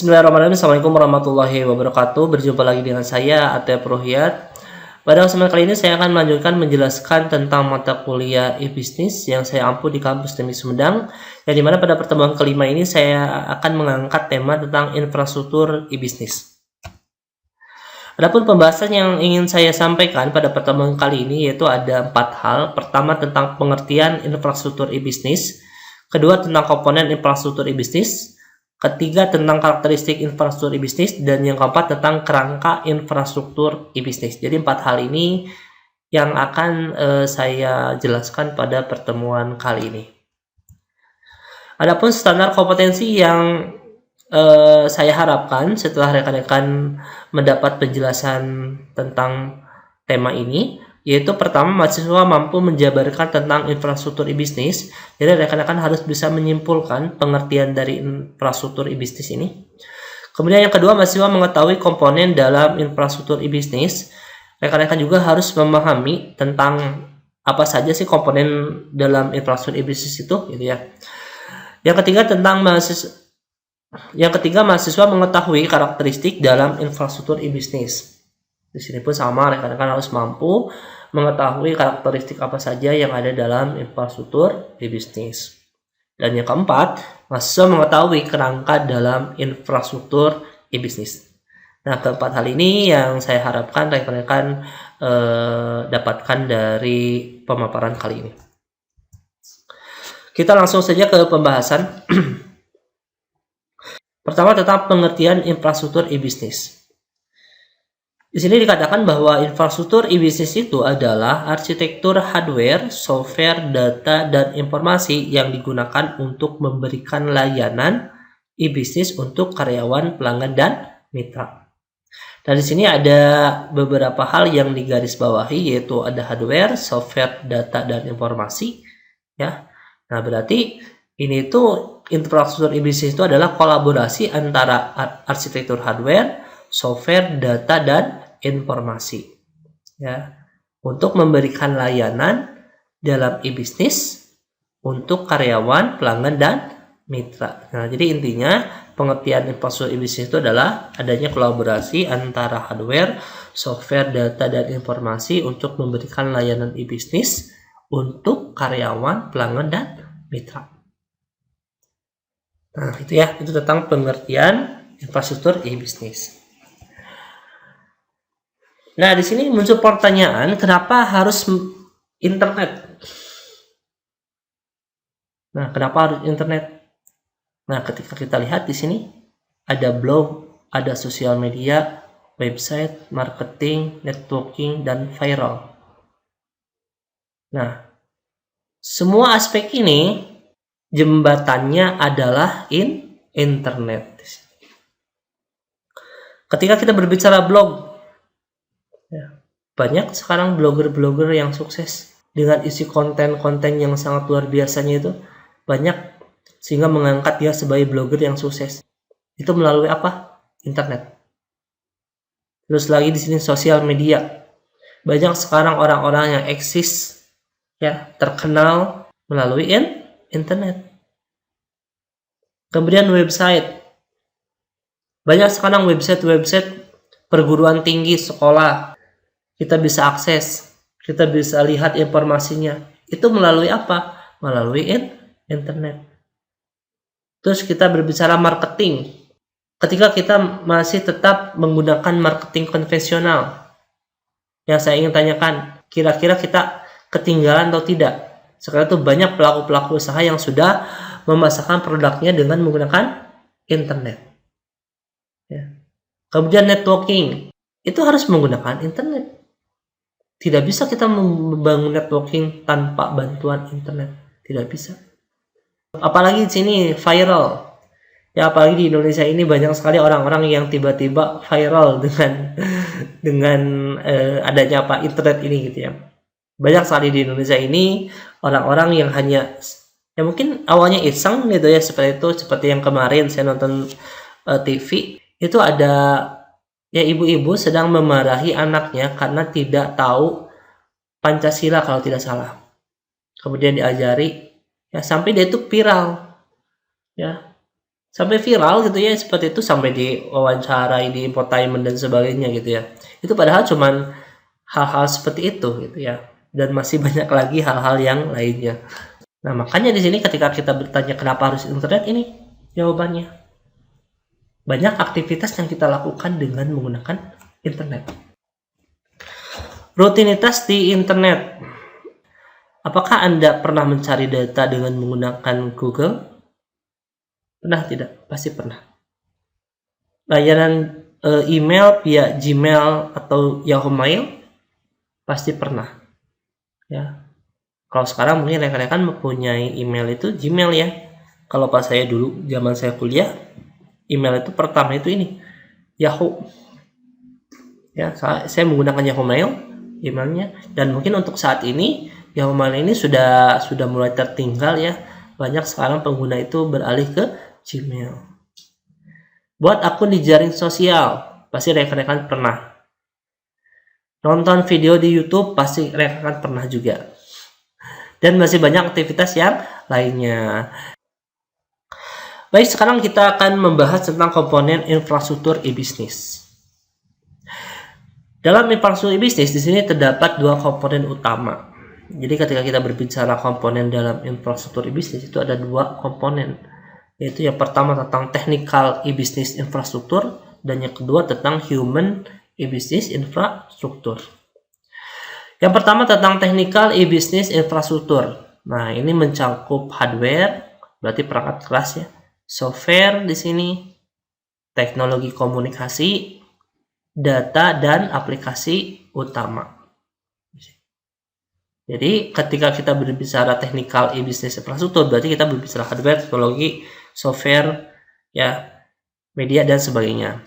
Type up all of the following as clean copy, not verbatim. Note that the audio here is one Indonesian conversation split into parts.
Bismillahirrahmanirrahim. Assalamualaikum warahmatullahi wabarakatuh. Berjumpa lagi dengan saya, Atep Ruhyat. Pada kesempatan kali ini saya akan melanjutkan menjelaskan tentang mata kuliah e-bisnis yang saya ampu di kampus Teknik Sumedang. Yang dimana pada pertemuan kelima ini saya akan mengangkat tema tentang infrastruktur e-bisnis. Adapun pembahasan yang ingin saya sampaikan pada pertemuan kali ini yaitu ada 4 hal. Pertama tentang pengertian infrastruktur e-bisnis. Kedua tentang komponen infrastruktur e-bisnis. Ketiga tentang karakteristik infrastruktur e-bisnis, dan yang keempat tentang kerangka infrastruktur e-bisnis. Jadi 4 hal ini yang akan saya jelaskan pada pertemuan kali ini. Adapun standar kompetensi yang saya harapkan setelah rekan-rekan mendapat penjelasan tentang tema ini, yaitu pertama mahasiswa mampu menjabarkan tentang infrastruktur e-bisnis. Jadi rekan-rekan harus bisa menyimpulkan pengertian dari infrastruktur e-bisnis ini. Kemudian yang kedua, mahasiswa mengetahui komponen dalam infrastruktur e-bisnis. Rekan-rekan juga harus memahami tentang apa saja sih komponen dalam infrastruktur e-bisnis itu, gitu ya. Yang ketiga mahasiswa mengetahui karakteristik dalam infrastruktur e-bisnis. Di sini pun sama, rekan-rekan harus mampu mengetahui karakteristik apa saja yang ada dalam infrastruktur e-bisnis. Dan yang keempat, mahasiswa mengetahui kerangka dalam infrastruktur e-bisnis. Nah, keempat hal ini yang saya harapkan rekan-rekan dapatkan dari pemaparan kali ini. Kita langsung saja ke pembahasan. Pertama tentang pengertian infrastruktur e-bisnis. Di sini dikatakan bahwa infrastruktur e-bisnis itu adalah arsitektur hardware, software, data, dan informasi yang digunakan untuk memberikan layanan e-bisnis untuk karyawan, pelanggan, dan mitra. Dan di sini ada beberapa hal yang digarisbawahi, yaitu ada hardware, software, data, dan informasi. Ya, nah berarti ini tuh infrastruktur e-bisnis itu adalah kolaborasi antara arsitektur hardware, software, data, dan informasi, ya, untuk memberikan layanan dalam e-bisnis untuk karyawan, pelanggan, dan mitra. Nah, jadi intinya pengertian infrastruktur e-bisnis itu adalah adanya kolaborasi antara hardware, software, data, dan informasi untuk memberikan layanan e-bisnis untuk karyawan, pelanggan, dan mitra. Nah, itu ya, itu tentang pengertian infrastruktur e-bisnis. Nah, di sini muncul pertanyaan, kenapa harus internet? Nah, kenapa harus internet? Nah, ketika kita lihat di sini ada blog, ada sosial media, website, marketing, networking, dan viral. Nah, semua aspek ini jembatannya adalah internet. Ketika kita berbicara blog, banyak sekarang blogger-blogger yang sukses dengan isi konten-konten yang sangat luar biasanya itu banyak, sehingga mengangkat dia sebagai blogger yang sukses. Itu melalui apa? Internet. Terus lagi di sini sosial media. Banyak sekarang orang-orang yang eksis, ya, terkenal melalui internet. Kemudian website. Banyak sekarang website perguruan tinggi, sekolah. Kita bisa akses, kita bisa lihat informasinya. Itu melalui apa? Melalui internet. Terus kita berbicara marketing. Ketika kita masih tetap menggunakan marketing konvensional, yang saya ingin tanyakan, kira-kira kita ketinggalan atau tidak? Sekarang itu banyak pelaku-pelaku usaha yang sudah memasarkan produknya dengan menggunakan internet. Ya. Kemudian networking, itu harus menggunakan internet. Tidak bisa kita membangun networking tanpa bantuan internet. Tidak bisa. Apalagi di sini viral. Ya, apalagi di Indonesia ini banyak sekali orang-orang yang tiba-tiba viral dengan adanya internet ini, gitu ya. Banyak sekali di Indonesia ini orang-orang yang hanya, ya mungkin awalnya iseng gitu ya, seperti yang kemarin saya nonton TV, itu ada ya ibu-ibu sedang memarahi anaknya karena tidak tahu Pancasila kalau tidak salah. Kemudian diajari, ya sampai dia itu viral. Ya. sampai viral gitu ya, seperti itu, sampai diwawancarai di infotainment dan sebagainya gitu ya. Itu padahal cuman hal-hal seperti itu gitu ya, dan masih banyak lagi hal-hal yang lainnya. Nah, makanya di sini ketika kita bertanya kenapa harus internet, ini jawabannya. Banyak aktivitas yang kita lakukan dengan menggunakan internet. Rutinitas di internet. Apakah Anda pernah mencari data dengan menggunakan Google? Pernah tidak? Pasti pernah. Layanan email via Gmail atau Yahoo Mail? Pasti pernah. Ya. Kalau sekarang mungkin rekan-rekan mempunyai email itu Gmail ya. Kalau pas saya dulu, zaman saya kuliah, email itu pertama itu ini, Yahoo. Ya, saya menggunakan Yahoo Mail, emailnya. Dan mungkin untuk saat ini, Yahoo Mail ini sudah mulai tertinggal ya. Banyak sekarang pengguna itu beralih ke Gmail. Buat akun di jaring sosial, pasti rekan-rekan pernah. Nonton video di YouTube, pasti rekan-rekan pernah juga. Dan masih banyak aktivitas yang lainnya. Baik, sekarang kita akan membahas tentang komponen infrastruktur e-bisnis. Dalam infrastruktur e-bisnis, di sini terdapat dua komponen utama. Jadi ketika kita berbicara komponen dalam infrastruktur e-bisnis, itu ada dua komponen. Yaitu yang pertama tentang technical e-business infrastruktur, dan yang kedua tentang human e-business infrastruktur. Yang pertama tentang technical e-business infrastruktur. Nah, ini mencakup hardware, berarti perangkat keras ya, software di sini, teknologi komunikasi, data, dan aplikasi utama. Jadi ketika kita berbicara technical e-business infrastruktur, berarti kita berbicara hardware, teknologi, software, ya, media, dan sebagainya.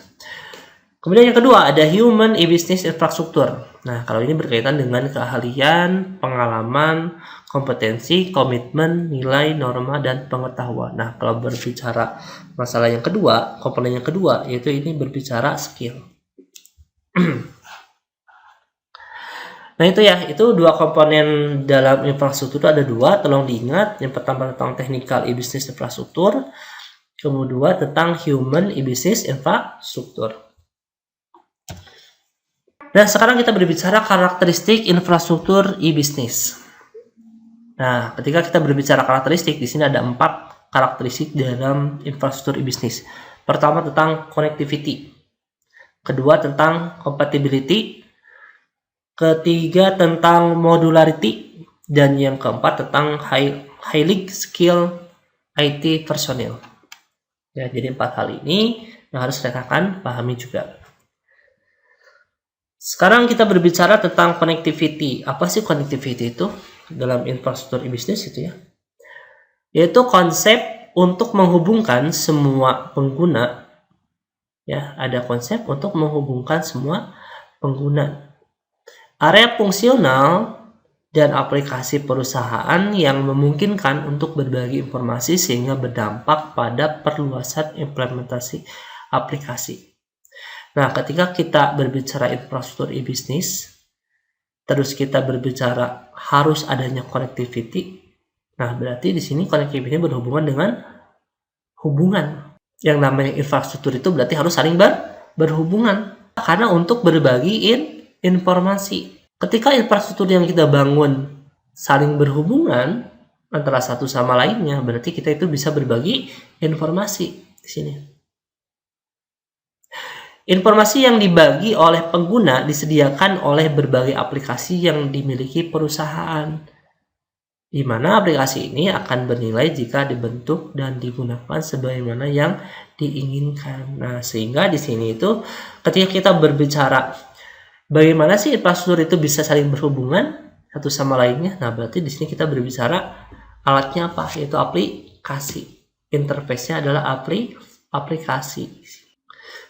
Kemudian yang kedua ada human e-business infrastruktur. Nah, kalau ini berkaitan dengan keahlian, pengalaman, kompetensi, komitmen, nilai, norma, dan pengetahuan. Nah, kalau berbicara masalah yang kedua, komponen yang kedua, yaitu ini berbicara skill. Nah, itu ya, itu dua komponen dalam infrastruktur itu ada dua, tolong diingat. Yang pertama tentang technical e-business infrastruktur, kemudian tentang human e-business infrastruktur. Nah, sekarang kita berbicara karakteristik infrastruktur e-business. Nah, ketika kita berbicara karakteristik, di sini ada 4 karakteristik dalam infrastruktur e-business. Pertama tentang connectivity, kedua tentang compatibility, ketiga tentang modularity, dan yang keempat tentang highly skilled IT personnel. Ya, jadi 4 hal ini yang harus rekan-rekan pahami juga. Sekarang kita berbicara tentang connectivity. Apa sih connectivity itu dalam infrastruktur e-business itu ya? Yaitu konsep untuk menghubungkan semua pengguna. Ya, ada konsep untuk menghubungkan semua pengguna. Area fungsional dan aplikasi perusahaan yang memungkinkan untuk berbagi informasi sehingga berdampak pada perluasan implementasi aplikasi. Nah, ketika kita berbicara infrastruktur e-bisnis, terus kita berbicara harus adanya connectivity. Nah, berarti di sini connectivity berhubungan dengan hubungan. Yang namanya infrastruktur itu berarti harus saling berhubungan. Karena untuk berbagi informasi. Ketika infrastruktur yang kita bangun saling berhubungan antara satu sama lainnya, berarti kita itu bisa berbagi informasi di sini. Informasi yang dibagi oleh pengguna disediakan oleh berbagai aplikasi yang dimiliki perusahaan, di mana aplikasi ini akan bernilai jika dibentuk dan digunakan sebagaimana yang diinginkan. Nah, sehingga di sini itu ketika kita berbicara bagaimana sih infrastruktur itu bisa saling berhubungan satu sama lainnya, nah berarti di sini kita berbicara alatnya apa, yaitu aplikasi. Interface-nya adalah aplikasi.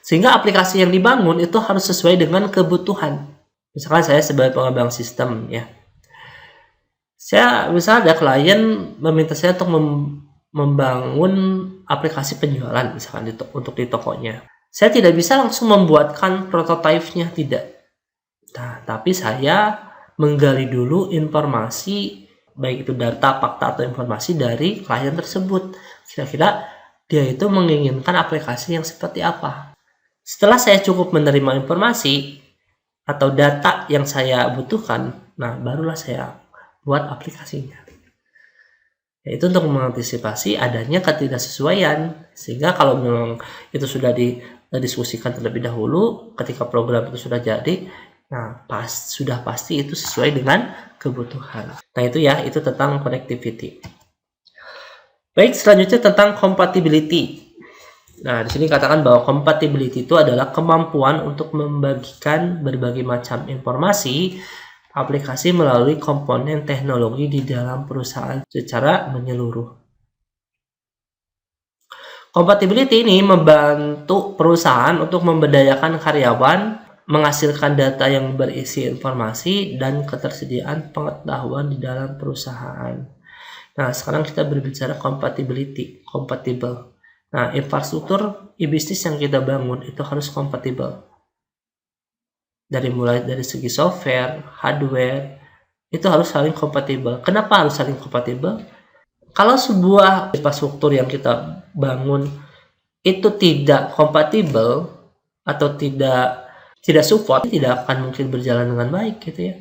Sehingga aplikasi yang dibangun itu harus sesuai dengan kebutuhan. Misalkan saya sebagai pengembang sistem ya. Misalnya ada klien meminta saya untuk membangun aplikasi penjualan misalkan untuk di tokonya. Saya tidak bisa langsung membuatkan prototipe-nya, tidak. Nah, tapi saya menggali dulu informasi, baik itu data, fakta, atau informasi dari klien tersebut. Kira-kira dia itu menginginkan aplikasi yang seperti apa. Setelah saya cukup menerima informasi atau data yang saya butuhkan, nah barulah saya buat aplikasinya. Yaitu untuk mengantisipasi adanya ketidaksesuaian, sehingga kalau memang itu sudah didiskusikan terlebih dahulu, ketika program itu sudah jadi, nah sudah pasti itu sesuai dengan kebutuhan. Nah itu ya, itu tentang connectivity. Baik, selanjutnya tentang compatibility. Nah, di sini katakan bahwa compatibility itu adalah kemampuan untuk membagikan berbagai macam informasi aplikasi melalui komponen teknologi di dalam perusahaan secara menyeluruh. Compatibility ini membantu perusahaan untuk memberdayakan karyawan, menghasilkan data yang berisi informasi, dan ketersediaan pengetahuan di dalam perusahaan. Nah, sekarang kita berbicara compatibility, compatible. Nah, infrastruktur e-bisnis yang kita bangun itu harus kompatibel. Mulai dari segi software, hardware, itu harus saling kompatibel. Kenapa harus saling kompatibel? Kalau sebuah infrastruktur yang kita bangun itu tidak kompatibel atau tidak support, tidak akan mungkin berjalan dengan baik gitu ya.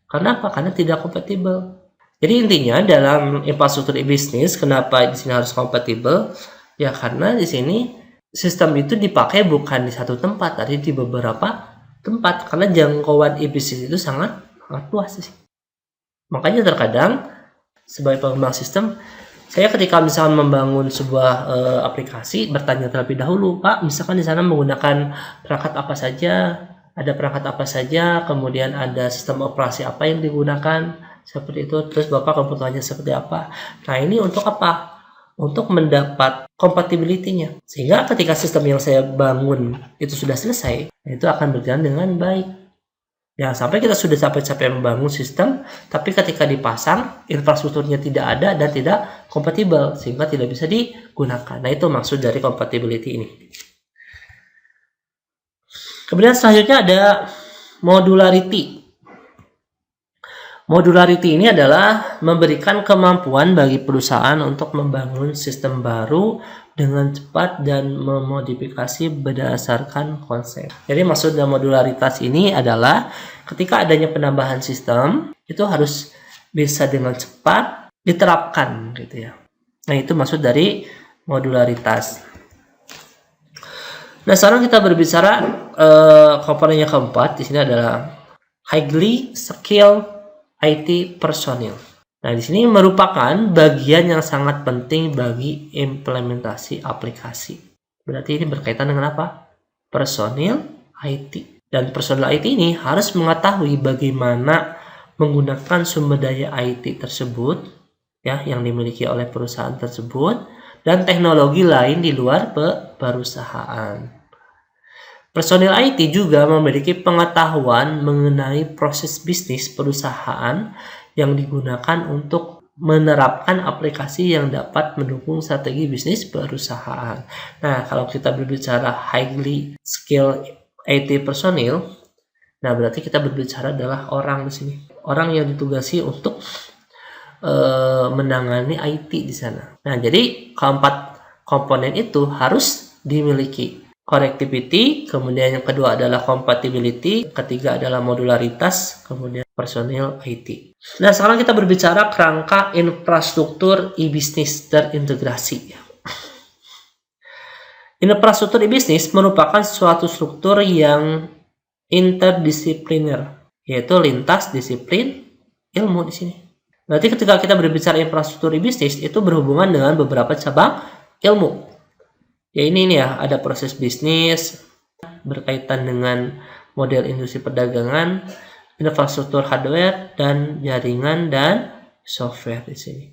Karena apa? Karena tidak kompatibel. Jadi intinya dalam infrastruktur e-bisnis, kenapa di sini harus kompatibel? Ya karena di sini sistem itu dipakai bukan di satu tempat, tapi di beberapa tempat, karena jangkauan e-bisnis itu sangat luas sih. Makanya terkadang sebagai pengembang sistem, saya ketika misalkan membangun sebuah aplikasi bertanya terlebih dahulu, Pak, misalkan di sana menggunakan perangkat apa saja, ada perangkat apa saja, kemudian ada sistem operasi apa yang digunakan, seperti itu, terus Bapak kebutuhannya seperti apa. Nah ini untuk apa? Untuk mendapat compatibility-nya, sehingga ketika sistem yang saya bangun itu sudah selesai, itu akan berjalan dengan baik. Jangan sampai kita sudah capek-capek membangun sistem, tapi ketika dipasang infrastrukturnya tidak ada dan tidak kompatibel, sehingga tidak bisa digunakan. Nah itu maksud dari compatibility ini. Kemudian selanjutnya ada modularity. Modularity ini adalah memberikan kemampuan bagi perusahaan untuk membangun sistem baru dengan cepat dan memodifikasi berdasarkan konsep. Jadi maksud dari modularitas ini adalah ketika adanya penambahan sistem itu harus bisa dengan cepat diterapkan gitu ya. Nah itu maksud dari modularitas. Nah sekarang kita berbicara komponen yang keempat. Di sini adalah highly skilled IT personil. Nah, di sini merupakan bagian yang sangat penting bagi implementasi aplikasi. Berarti ini berkaitan dengan apa? Personil IT. Dan personil IT ini harus mengetahui bagaimana menggunakan sumber daya IT tersebut ya yang dimiliki oleh perusahaan tersebut dan teknologi lain di luar perusahaan. Personil IT juga memiliki pengetahuan mengenai proses bisnis perusahaan yang digunakan untuk menerapkan aplikasi yang dapat mendukung strategi bisnis perusahaan. Nah, kalau kita berbicara highly skilled IT personil, nah berarti kita berbicara adalah orang di sini. Orang yang ditugasi untuk menangani IT di sana. Nah, jadi keempat komponen itu harus dimiliki. Connectivity, kemudian yang kedua adalah compatibility, ketiga adalah modularitas, kemudian personil IT. Nah, sekarang kita berbicara kerangka infrastruktur e-bisnis terintegrasi. Infrastruktur e-bisnis merupakan suatu struktur yang interdisipliner, yaitu lintas disiplin ilmu di sini. Berarti ketika kita berbicara infrastruktur e-bisnis itu berhubungan dengan beberapa cabang ilmu. Ya ini nih ya, ada proses bisnis berkaitan dengan model industri perdagangan, infrastruktur hardware dan jaringan dan software di sini.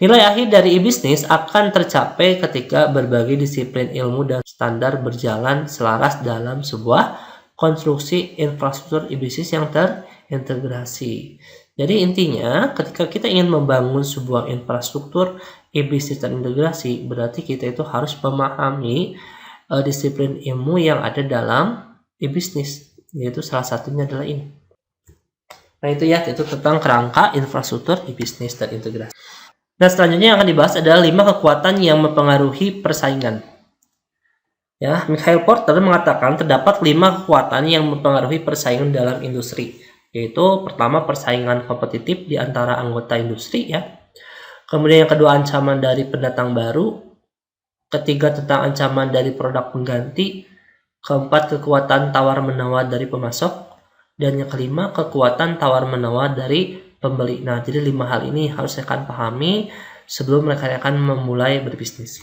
Nilai akhir dari e-bisnis akan tercapai ketika berbagai disiplin ilmu dan standar berjalan selaras dalam sebuah konstruksi infrastruktur e-bisnis yang terintegrasi. Jadi intinya ketika kita ingin membangun sebuah infrastruktur e-bisnis terintegrasi, berarti kita itu harus memahami disiplin ilmu yang ada dalam e-bisnis, yaitu salah satunya adalah ini. Nah itu ya, itu tentang kerangka infrastruktur e-bisnis terintegrasi. Nah, selanjutnya yang akan dibahas adalah 5 kekuatan yang mempengaruhi persaingan. Ya, Mikhail Porter mengatakan terdapat 5 kekuatan yang mempengaruhi persaingan dalam industri, yaitu pertama persaingan kompetitif di antara anggota industri ya. Kemudian yang kedua ancaman dari pendatang baru, ketiga tentang ancaman dari produk pengganti, keempat kekuatan tawar-menawar dari pemasok, dan yang kelima kekuatan tawar-menawar dari pembeli. Nah, jadi 5 hal ini harus akan pahami sebelum mereka akan memulai berbisnis.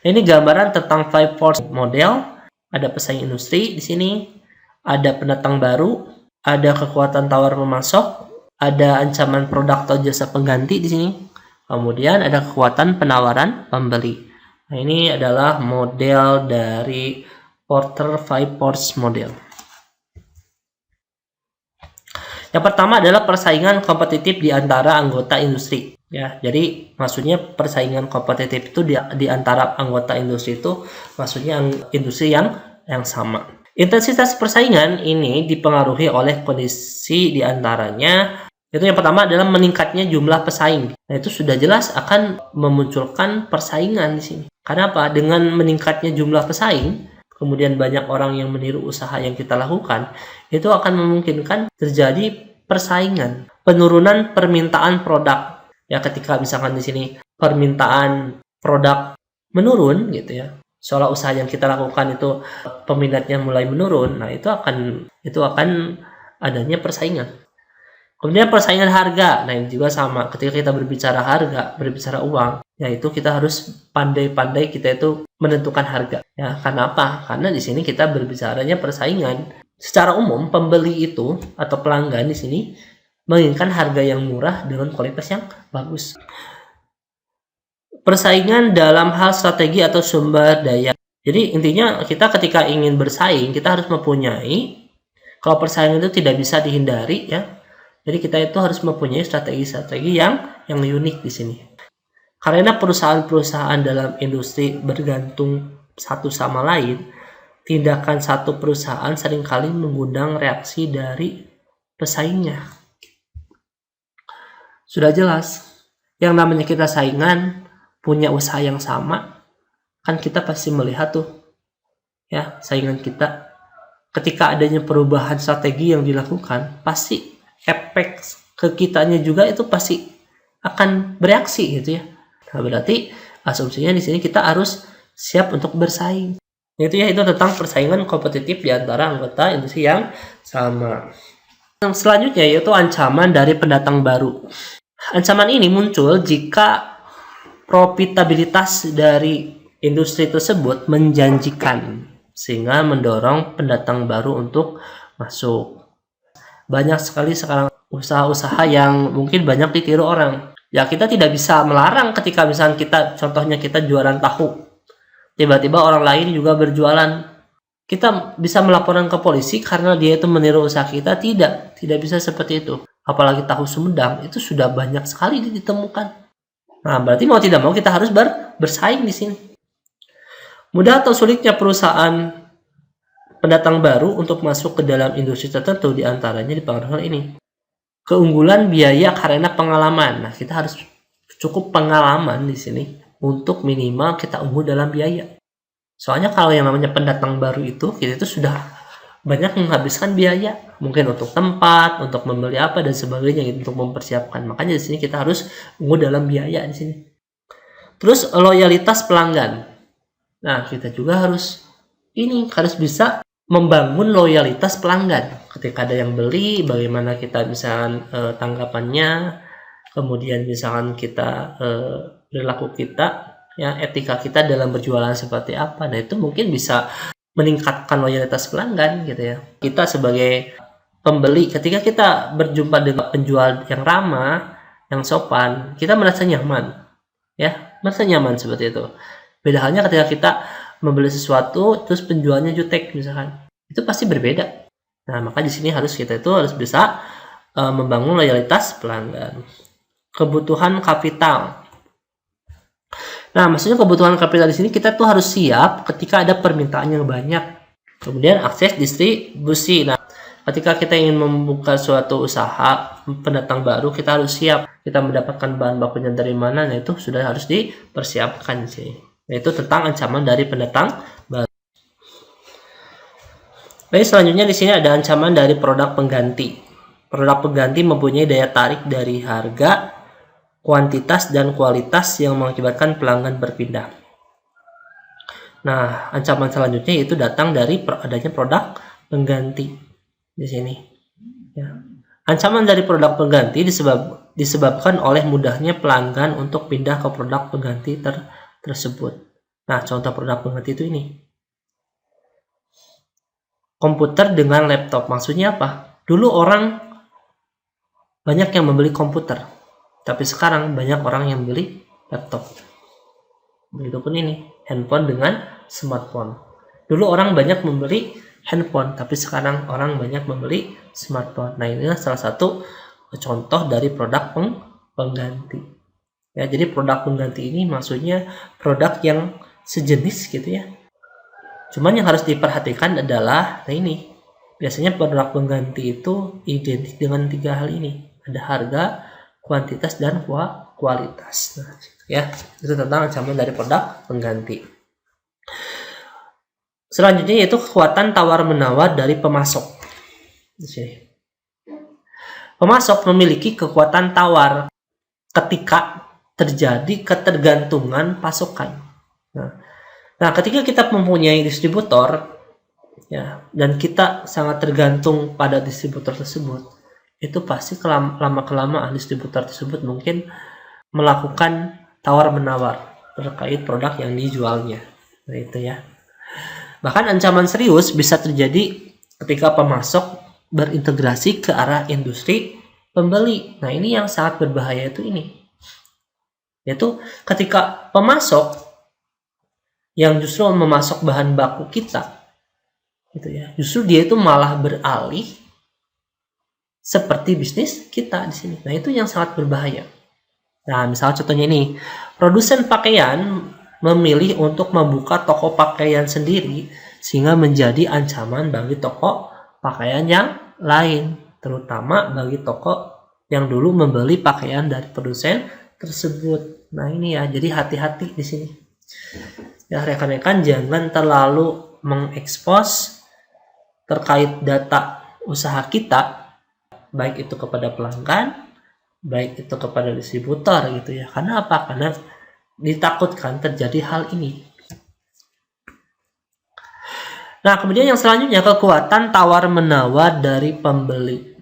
Nah, ini gambaran tentang 5 force model. Ada pesaing industri di sini, ada pendatang baru, ada kekuatan tawar pemasok, ada ancaman produk atau jasa pengganti di sini. Kemudian ada kekuatan penawaran pembeli. Nah, ini adalah model dari Porter 5 force model. Yang pertama adalah persaingan kompetitif di antara anggota industri. Ya, jadi maksudnya persaingan kompetitif itu di antara anggota industri itu maksudnya industri yang sama. Intensitas persaingan ini dipengaruhi oleh kondisi di antaranya. Itu yang pertama adalah meningkatnya jumlah pesaing. Nah, itu sudah jelas akan memunculkan persaingan di sini. Karena apa? Dengan meningkatnya jumlah pesaing, kemudian banyak orang yang meniru usaha yang kita lakukan, itu akan memungkinkan terjadi persaingan, penurunan permintaan produk. Ya, ketika misalkan di sini permintaan produk menurun gitu ya, seolah usaha yang kita lakukan itu peminatnya mulai menurun, nah itu akan adanya persaingan. Kemudian persaingan harga, nah ini juga sama. Ketika kita berbicara harga, berbicara uang, yaitu kita harus pandai-pandai kita itu menentukan harga. Ya, karena apa? Karena di sini kita berbicaranya persaingan. Secara umum, pembeli itu atau pelanggan di sini menginginkan harga yang murah dengan kualitas yang bagus. Persaingan dalam hal strategi atau sumber daya. Jadi intinya kita ketika ingin bersaing, kita harus mempunyai, kalau persaingan itu tidak bisa dihindari ya. Jadi kita itu harus mempunyai strategi-strategi yang unik di sini. Karena perusahaan-perusahaan dalam industri bergantung satu sama lain, tindakan satu perusahaan seringkali mengundang reaksi dari pesaingnya. Sudah jelas, yang namanya kita saingan, punya usaha yang sama, kan kita pasti melihat tuh, ya saingan kita. Ketika adanya perubahan strategi yang dilakukan, pasti efek ke kitanya juga itu pasti akan bereaksi gitu ya. Nah, berarti asumsinya di sini kita harus siap untuk bersaing. Itu tentang persaingan kompetitif di antara anggota industri yang sama. Yang selanjutnya yaitu ancaman dari pendatang baru. Ancaman ini muncul jika profitabilitas dari industri tersebut menjanjikan sehingga mendorong pendatang baru untuk masuk. Banyak sekali sekarang usaha-usaha yang mungkin banyak ditiru orang. Ya, kita tidak bisa melarang ketika misalnya contohnya kita jualan tahu. Tiba-tiba orang lain juga berjualan. Kita bisa melaporkan ke polisi karena dia itu meniru usaha kita? Tidak bisa seperti itu. Apalagi tahu Sumedang itu sudah banyak sekali ditemukan. Nah, berarti mau tidak mau kita harus bersaing di sini. Mudah atau sulitnya perusahaan pendatang baru untuk masuk ke dalam industri tertentu diantaranya dipengaruhi ini. Keunggulan biaya karena pengalaman. Nah, kita harus cukup pengalaman di sini untuk minimal kita unggul dalam biaya. Soalnya kalau yang namanya pendatang baru itu, kita itu sudah banyak menghabiskan biaya. Mungkin untuk tempat, untuk membeli apa dan sebagainya, gitu, untuk mempersiapkan. Makanya di sini kita harus unggul dalam biaya di sini. Terus loyalitas pelanggan. Nah, kita juga harus bisa membangun loyalitas pelanggan. Ketika ada yang beli, bagaimana kita misalkan tanggapannya, kemudian misalkan kita perilaku kita, ya etika kita dalam berjualan seperti apa. Nah, itu mungkin bisa meningkatkan loyalitas pelanggan gitu ya. Kita sebagai pembeli, ketika kita berjumpa dengan penjual yang ramah, yang sopan, kita merasa nyaman. Ya, merasa nyaman seperti itu. Beda halnya ketika kita membeli sesuatu terus penjualnya jutek misalkan, itu pasti berbeda. Nah, maka di sini kita harus bisa membangun loyalitas pelanggan. Kebutuhan kapital. Nah, maksudnya kebutuhan kapital di sini kita tuh harus siap ketika ada permintaan yang banyak. Kemudian akses distribusi. Nah, Ketika kita ingin membuka suatu usaha pendatang baru, kita harus siap. Kita mendapatkan bahan bakunya dari mana, nah itu sudah harus dipersiapkan sih. Yaitu tentang ancaman dari pendatang baru. Baik, selanjutnya di sini ada ancaman dari produk pengganti. Produk pengganti mempunyai daya tarik dari harga, kuantitas, dan kualitas yang mengakibatkan pelanggan berpindah. Nah, ancaman selanjutnya itu datang dari adanya produk pengganti di sini. Ya. Ancaman dari produk pengganti disebabkan oleh mudahnya pelanggan untuk pindah ke produk pengganti tersebut. Nah, contoh produk pengganti itu ini. Komputer dengan laptop. Maksudnya apa? Dulu orang banyak yang membeli komputer, tapi sekarang banyak orang yang membeli laptop. Begitupun ini, handphone dengan smartphone. Dulu orang banyak membeli handphone, tapi sekarang orang banyak membeli smartphone. Nah, inilah salah satu contoh dari produk pengganti. Ya, jadi produk pengganti ini maksudnya produk yang sejenis gitu ya. Cuman yang harus diperhatikan adalah, nah ini, biasanya produk pengganti itu identik dengan 3 hal ini. Ada harga, kuantitas, dan kualitas. Nah, ya, itu tentang ancaman dari produk pengganti. Selanjutnya yaitu kekuatan tawar-menawar dari pemasok. Di sini. Pemasok memiliki kekuatan tawar ketika terjadi ketergantungan pasokan. Nah, ketika kita mempunyai distributor, ya, dan kita sangat tergantung pada distributor tersebut, itu pasti lama-kelamaan distributor tersebut mungkin melakukan tawar-menawar terkait produk yang dijualnya. Nah, itu ya. Bahkan ancaman serius bisa terjadi ketika pemasok berintegrasi ke arah industri pembeli. Nah, ini yang sangat berbahaya itu ini. Yaitu ketika pemasok yang justru memasok bahan baku kita, gitu ya, justru dia itu malah beralih seperti bisnis kita di sini. Nah, itu yang sangat berbahaya. Nah, misalnya contohnya ini, produsen pakaian memilih untuk membuka toko pakaian sendiri sehingga menjadi ancaman bagi toko pakaian yang lain, terutama bagi toko yang dulu membeli pakaian dari produsen tersebut. Nah, ini ya, jadi hati-hati di sini. Ya, rekan-rekan jangan terlalu mengekspos terkait data usaha kita, baik itu kepada pelanggan, baik itu kepada distributor gitu ya. Karena apa? Karena ditakutkan terjadi hal ini. Nah, kemudian yang selanjutnya kekuatan tawar-menawar dari pembeli.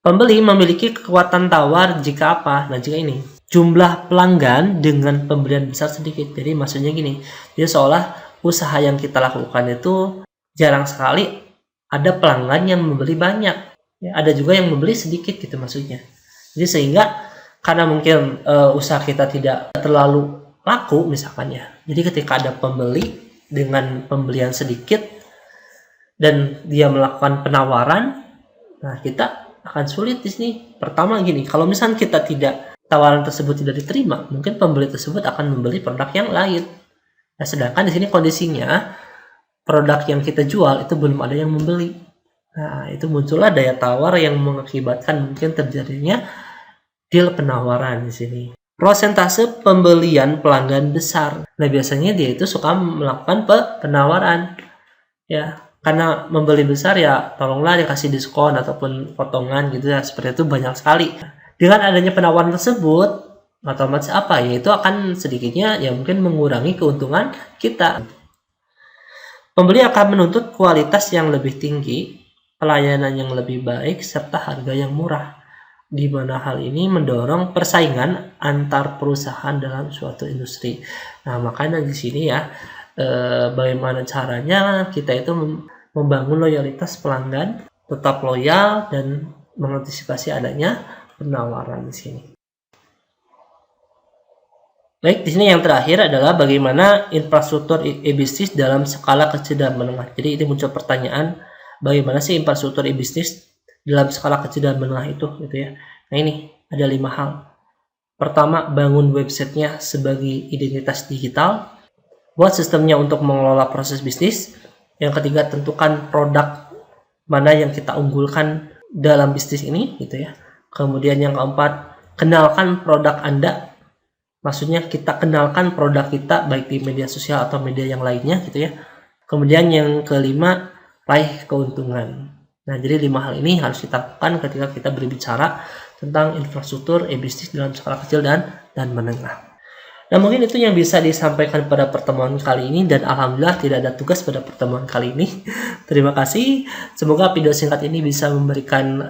Pembeli memiliki kekuatan tawar jika apa? Nah, jika ini jumlah pelanggan dengan pembelian besar sedikit. Jadi maksudnya gini, jadi seolah usaha yang kita lakukan itu jarang sekali ada pelanggan yang membeli banyak. Ya, ada juga yang membeli sedikit gitu maksudnya. Jadi sehingga karena mungkin usaha kita tidak terlalu laku misalkan ya. Jadi ketika ada pembeli dengan pembelian sedikit dan dia melakukan penawaran, nah kita akan sulit di sini. Pertama gini, kalau misalnya kita tawaran tersebut tidak diterima, mungkin pembeli tersebut akan membeli produk yang lain. Nah, sedangkan di sini kondisinya produk yang kita jual itu belum ada yang membeli. Nah, itu muncullah daya tawar yang mengakibatkan mungkin terjadinya deal penawaran di sini. Prosentase pembelian pelanggan besar. Nah, biasanya dia itu suka melakukan penawaran. Ya, karena membeli besar ya tolonglah dikasih diskon ataupun potongan gitu ya. Seperti itu banyak sekali. Dengan adanya penawaran tersebut, otomatis apa? Ya itu akan sedikitnya ya mungkin mengurangi keuntungan kita. Pembeli akan menuntut kualitas yang lebih tinggi, pelayanan yang lebih baik, serta harga yang murah. Di mana hal ini mendorong persaingan antar perusahaan dalam suatu industri. Nah, makanya di sini ya, bagaimana caranya kita itu membangun loyalitas pelanggan, tetap loyal dan mengantisipasi adanya penawaran di sini. Baik, di sini yang terakhir adalah bagaimana infrastruktur e-bisnis dalam skala kecil dan menengah. Jadi ini muncul pertanyaan, bagaimana sih infrastruktur e-bisnis dalam skala kecil dan menengah itu gitu ya. Nah, ini ada 5 hal. Pertama, bangun websitenya sebagai identitas digital. Buat sistemnya untuk mengelola proses bisnis. Yang ketiga, tentukan produk mana yang kita unggulkan dalam bisnis ini gitu ya. Kemudian yang keempat, kenalkan produk Anda. Maksudnya kita kenalkan produk kita baik di media sosial atau media yang lainnya gitu ya. Kemudian yang kelima, raih keuntungan. Nah, jadi 5 hal ini harus kita lakukan ketika kita berbicara tentang infrastruktur e-bisnis dalam skala kecil dan menengah. Nah, mungkin itu yang bisa disampaikan pada pertemuan kali ini, dan alhamdulillah tidak ada tugas pada pertemuan kali ini. Terima kasih. Semoga video singkat ini bisa memberikan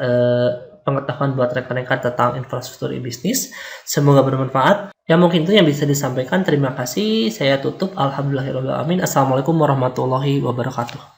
pengetahuan buat rekan-rekan tentang infrastruktur e-bisnis. Semoga bermanfaat. Ya, mungkin itu yang bisa disampaikan. Terima kasih. Saya tutup. Alhamdulillahirrahmanirrahim. Assalamualaikum warahmatullahi wabarakatuh.